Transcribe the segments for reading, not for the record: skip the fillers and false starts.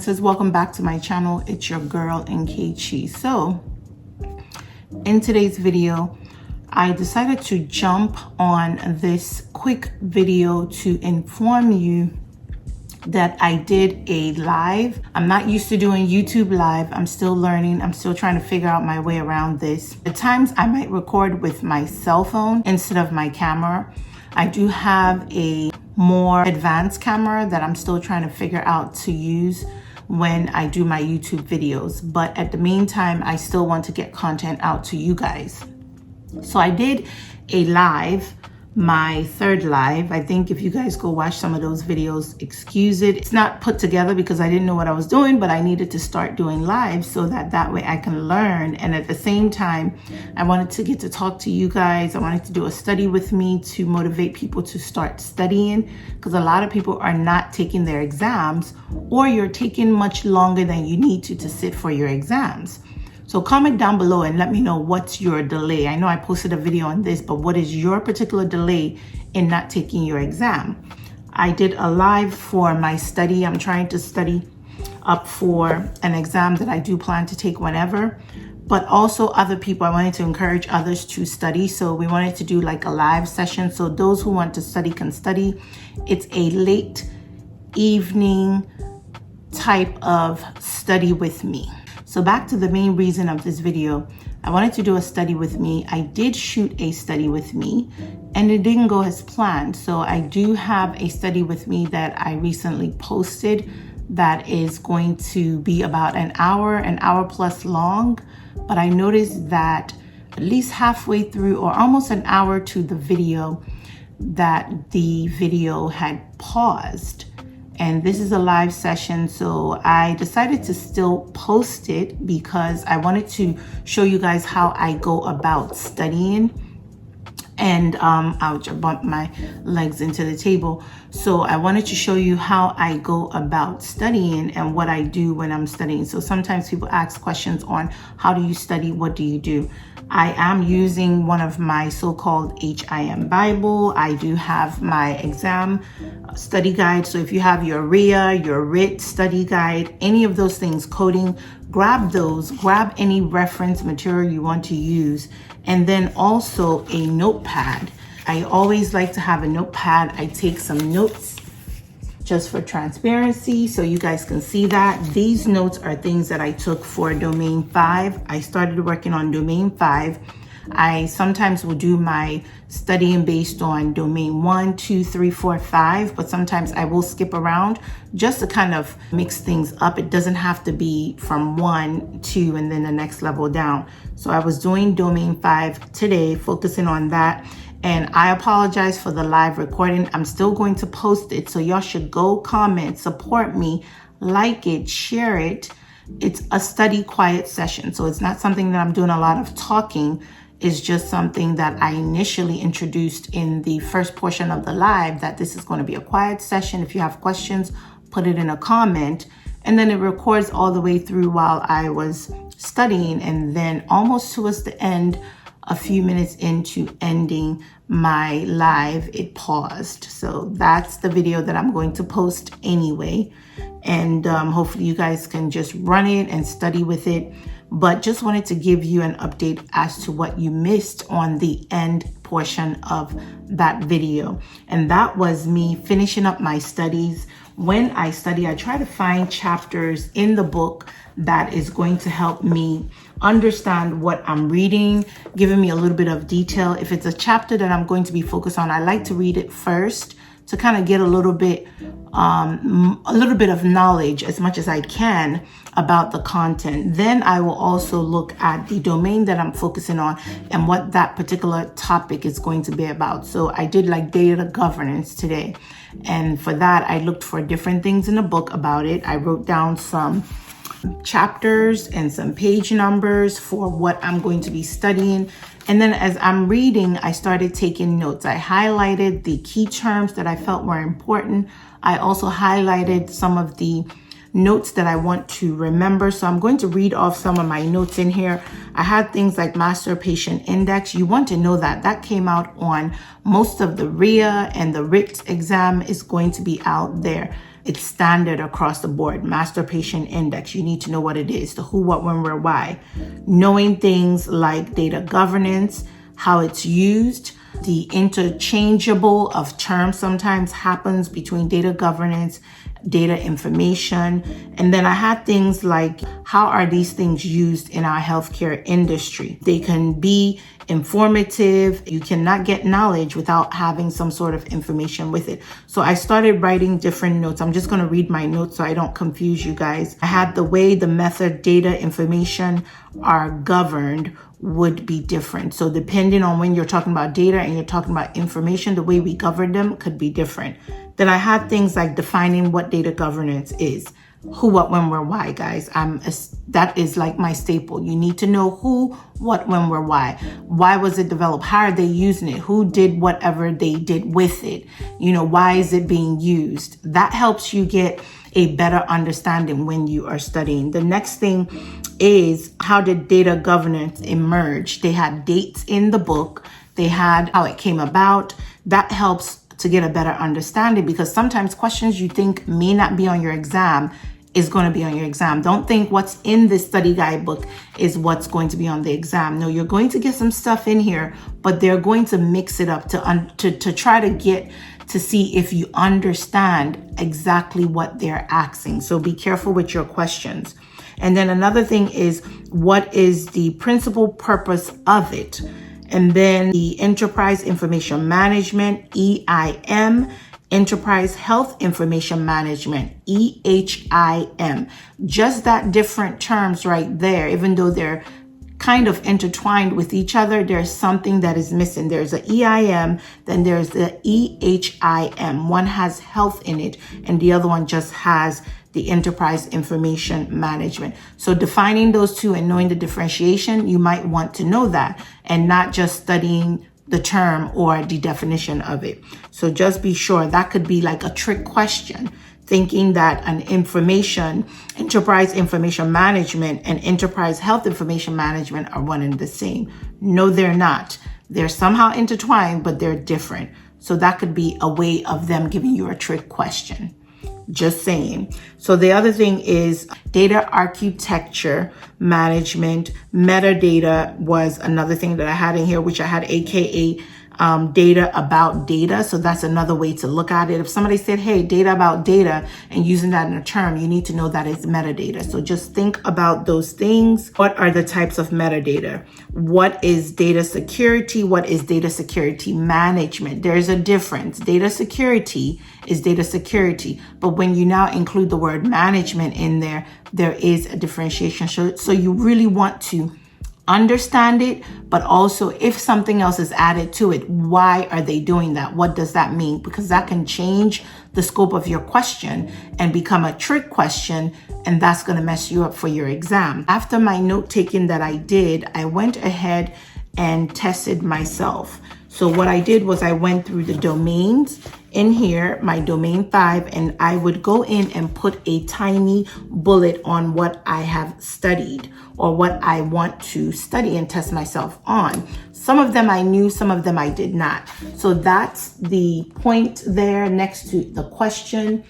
Princess, welcome back to my channel. It's your girl Nkechi. So in today's video, I decided to jump on this quick video to inform you that I did a live. I'm not used to doing YouTube live. I'm still learning. I'm still trying to figure out my way around this. At times I might record with my cell phone instead of my camera. I do have a more advanced camera that I'm still trying to figure out to use when I do my YouTube videos. But at the meantime, I still want to get content out to you guys. So I did a live, my third live. I think if you guys go watch some of those videos, excuse it. It's not put together because I didn't know what I was doing, but I needed to start doing live so that way I can learn. And at the same time, I wanted to get to talk to you guys. I wanted to do a study with me to motivate people to start studying, because a lot of people are not taking their exams, or you're taking much longer than you need to sit for your exams. So comment down below and let me know what's your delay. I know I posted a video on this, but what is your particular delay in not taking your exam? I did a live for my study. I'm trying to study up for an exam that I do plan to take whenever, but also other people. I wanted to encourage others to study. So we wanted to do like a live session. So those who want to study can study. It's a late evening type of study with me. So back to the main reason of this video, I wanted to do a study with me. I did shoot a study with me and it didn't go as planned. So I do have a study with me that I recently posted that is going to be about an hour plus long. But I noticed that at least halfway through, or almost an hour to the video, that the video had paused. And this is a live session, so I decided to still post it because I wanted to show you guys how I go about studying. And ouch, I bumped my legs into the table. So I wanted to show you how I go about studying and what I do when I'm studying. So sometimes people ask questions on how do you study, what do you do? I am using one of my so-called HIM Bible. I do have my exam study guide. So if you have your RIA, your RIT study guide, any of those things, coding, grab those, grab any reference material you want to use, and then also a notepad. I always like to have a notepad. I take some notes just for transparency so you guys can see that. These notes are things that I took for Domain 5. I started working on Domain 5. I sometimes will do my studying based on Domain 1, 2, 3, 4, 5, but sometimes I will skip around just to kind of mix things up. It doesn't have to be from 1, 2, and then the next level down. So I was doing Domain 5 today, focusing on that. And I apologize for the live recording. I'm still going to post it. So y'all should go comment, support me, like it, share it. It's a study quiet session. So it's not something that I'm doing a lot of talking. It's just something that I initially introduced in the first portion of the live, that this is going to be a quiet session. If you have questions, put it in a comment. And then it records all the way through while I was studying. And then almost towards the end, a few minutes into ending my live, it paused. So that's the video that I'm going to post anyway. And hopefully you guys can just run it and study with it. But just wanted to give you an update as to what you missed on the end portion of that video. And that was me finishing up my studies. When I study, I try to find chapters in the book that is going to help me understand what I'm reading, giving me a little bit of detail. If it's a chapter that I'm going to be focused on, I like to read it first to kind of get a little bit of knowledge as much as I can about the content. Then I will also look at the domain that I'm focusing on and what that particular topic is going to be about. So I did like data governance today. And for that, I looked for different things in the book about it. I wrote down some chapters and some page numbers for what I'm going to be studying. And then as I'm reading, I started taking notes. I highlighted the key terms that I felt were important. I also highlighted some of the notes that I want to remember. So I'm going to read off some of my notes in here. I had things like master patient index. You want to know that that came out on most of the RIA, and the RIT exam is going to be out there. it's standard across the board. Master Patient Index, you need to know what it is, the who, what, when, where, why. Knowing things like data governance, how it's used, the interchangeable of terms sometimes happens between data governance, data information. And then I had things like, how are these things used in our healthcare industry? They can be informative. You cannot get knowledge without having some sort of information with it. So I started writing different notes. I'm just going to read my notes so I don't confuse you guys. I had the way, the method, data, information are governed would be different. So depending on when you're talking about data and you're talking about information, the way we govern them could be different. Then I had things like defining what data governance is. Who, what, when, where, why, guys. That is like my staple. You need to know who, what, when, where, why. Why was it developed? How are they using it? Who did whatever they did with it? Why is it being used? That helps you get a better understanding when you are studying. The next thing is, how did data governance emerge? They had dates in the book. They had how it came about. That helps to get a better understanding, because sometimes questions you think may not be on your exam is going to be on your exam. Don't think what's in this study guidebook is what's going to be on the exam. No, you're going to get some stuff in here, but they're going to mix it up to try to get to see if you understand exactly what they're asking. So be careful with your questions. And then another thing is, what is the principal purpose of it? And then the Enterprise Information Management, EIM, Enterprise Health Information Management, EHIM. Just that different terms right there, even though they're kind of intertwined with each other, there's something that is missing. There's the EIM, then there's the EHIM. One has health in it, and the other one just has the Enterprise Information Management. So defining those two and knowing the differentiation, you might want to know that and not just studying the term or the definition of it. So just be sure. That could be like a trick question, thinking that an Enterprise Information Management and Enterprise Health Information Management are one and the same. No, they're not. They're somehow intertwined, but they're different. So that could be a way of them giving you a trick question. Just saying. So the other thing is data architecture management. Metadata was another thing that I had in here, which I had AKA data about data. So that's another way to look at it. If somebody said, hey, data about data, and using that in a term, you need to know that it's metadata. So just think about those things. What are the types of metadata? What is data security? What is data security management? There's a difference. Data security is data security. But when you now include the word management in there, there is a differentiation. So you really want to understand it, but also if something else is added to it, why are they doing that? What does that mean? Because that can change the scope of your question and become a trick question, and that's going to mess you up for your exam. After my note taking that I did, I went ahead and tested myself. So what I did was I went through the domains in here, my domain 5, and I would go in and put a tiny bullet on what I have studied or what I want to study and test myself on. Some of them I knew, some of them I did not. So that's the point there next to the question.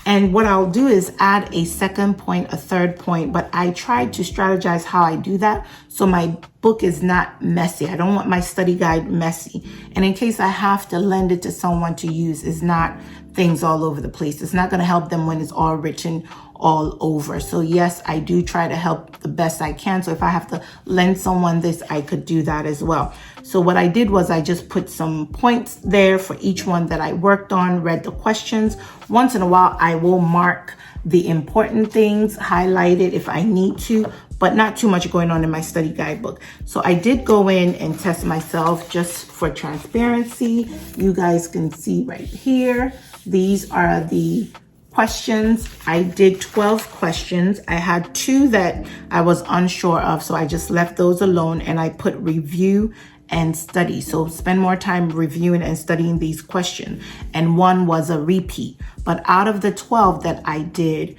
And what I'll do is add a second point, a third point, but I tried to strategize how I do that so my book is not messy. I don't want my study guide messy. And in case I have to lend it to someone to use, it's not things all over the place. It's not going to help them when it's all written all over. So yes, I do try to help the best I can. So if I have to lend someone this, I could do that as well. So what I did was I just put some points there for each one that I worked on, read the questions. Once in a while, I will mark the important things, highlight it if I need to, but not too much going on in my study guidebook. So I did go in and test myself just for transparency. You guys can see right here. These are the questions. I did 12 questions. I had 2 that I was unsure of, so I just left those alone and I put review and study. So spend more time reviewing and studying these questions. And 1 was a repeat. But out of the 12 that I did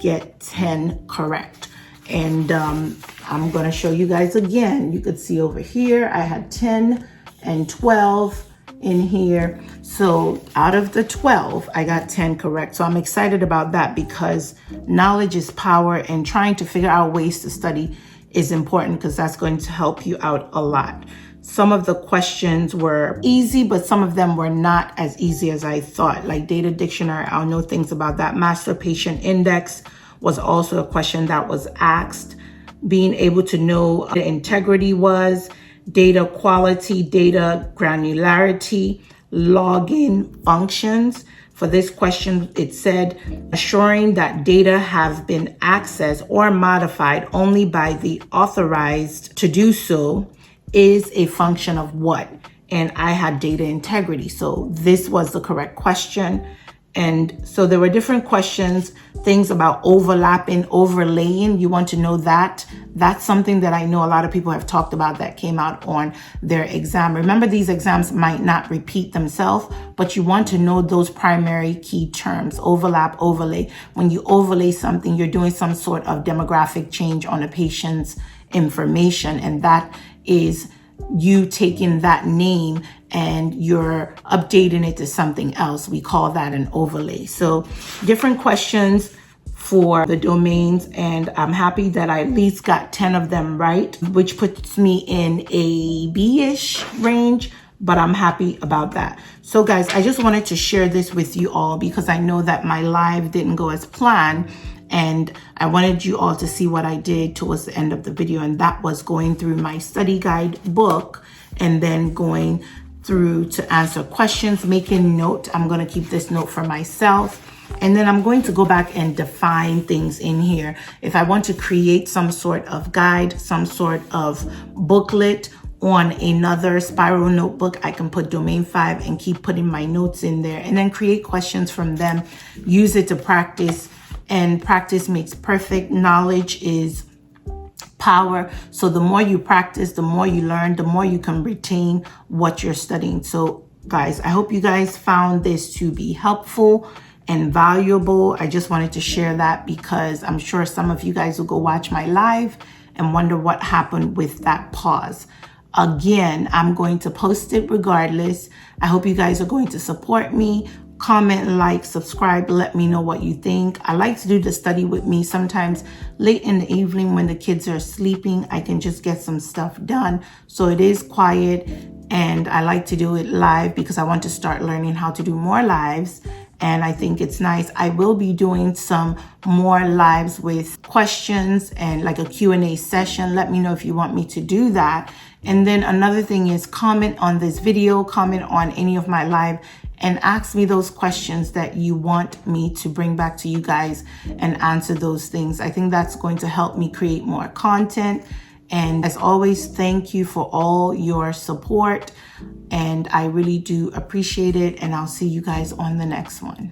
get 10 correct. And I'm going to show you guys again. You could see over here, I had 10 and 12 in here. So out of the 12, I got 10 correct. So I'm excited about that because knowledge is power, and trying to figure out ways to study is important because that's going to help you out a lot. Some of the questions were easy, but some of them were not as easy as I thought. Like data dictionary, I'll know things about that. Master patient index was also a question that was asked. Being able to know what the integrity was, data quality, data granularity, login functions. For this question, it said, assuring that data have been accessed or modified only by the authorized to do so is a function of what? And I had data integrity. So this was the correct question. And so there were different questions, things about overlapping, overlaying. You want to know that. That's something that I know a lot of people have talked about that came out on their exam. Remember, these exams might not repeat themselves, but you want to know those primary key terms: overlap, overlay. When you overlay something, you're doing some sort of demographic change on a patient's information, and that is you taking that name and you're updating it to something else. We call that an overlay. So different questions for the domains, and I'm happy that I at least got 10 of them right, which puts me in a B-ish range, but I'm happy about that. So guys, I just wanted to share this with you all because I know that my live didn't go as planned, and I wanted you all to see what I did towards the end of the video, and that was going through my study guide book and then going through to answer questions, making note. I'm going to keep this note for myself, and then I'm going to go back and define things in here. If I want to create some sort of guide, some sort of booklet on another spiral notebook, I can put domain 5 and keep putting my notes in there and then create questions from them, use it to practice. And practice makes perfect. Knowledge is power. So the more you practice, the more you learn, the more you can retain what you're studying. So guys, I hope you guys found this to be helpful and valuable. I just wanted to share that because I'm sure some of you guys will go watch my live and wonder what happened with that pause. Again, I'm going to post it regardless. I hope you guys are going to support me. Comment, like, subscribe, let me know what you think. I like to do the study with me. Sometimes late in the evening when the kids are sleeping, I can just get some stuff done. So it is quiet, and I like to do it live because I want to start learning how to do more lives. And I think it's nice. I will be doing some more lives with questions and like a Q&A session. Let me know if you want me to do that. And then another thing is comment on this video, comment on any of my live, and ask me those questions that you want me to bring back to you guys and answer those things. I think that's going to help me create more content. And as always, thank you for all your support. And I really do appreciate it. And I'll see you guys on the next one.